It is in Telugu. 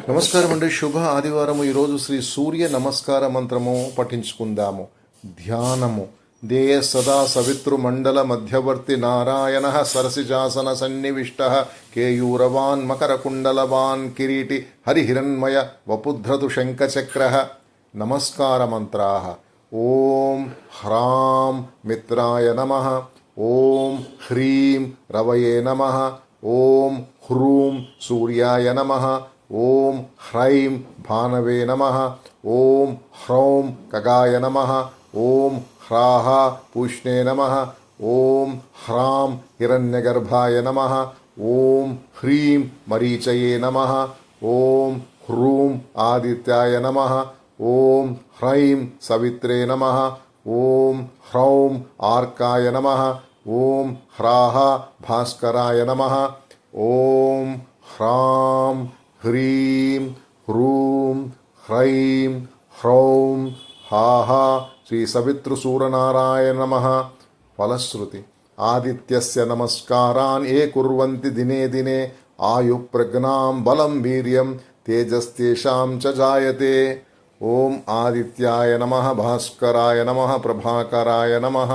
నమస్కారం అండి. శుభ ఆదివారము. ఈరోజు శ్రీ సూర్య నమస్కార మంత్రము పఠించుకుందాము. ధ్యానము. దేయ సదా సవితృమండల మధ్యవర్తి నారాయణ సరసిజాసన సన్నివిష్ట కేయూరవాన్ మకరకుండలవాన్ కిరీటి హరిహిరణ్మయ వపుధ్రతు శంఖచక్ర. నమస్కార మంత్రా. ఓం హ్రాం మిత్రాయ నమః. ఓం హ్రీం రవయే నమః. ఓం హ్రూం సూర్యాయ నమః. ఓం హ్రైం భానవే నమః. ఓం హ్రౌం ఖగాయ నమః. ఓం హ్రాః పూష్ణే నమః. ఓం హ్రాం హిరణ్యగర్భాయ నమః. ఓం హ్రీం మరీచయే నమః. ఓం హ్రూం ఆదిత్యాయ నమః. ఓం హ్రైం సవిత్రే నమః. ఓం హ్రౌం ఆర్కాయ నమః. ఓం హ్రాః భాస్కరాయ నమః. ఓం హ్రాం హ్రీం హ్రూం హ్రైం హ్రౌం హాః శ్రీ సవితృసూరనారాయణ నమః. ఫలశ్రుతి. ఆదిత్యస్య నమస్కారాన్ ఏ కుర్వంతి దినే దినే ఆయుఃప్రజ్ఞాం బలం వీర్యం తేజస్తేషాం చ జాయతే. ఓం ఆదిత్యాయ నమః. భాస్కరాయ నమః. ప్రభాకరాయ నమః.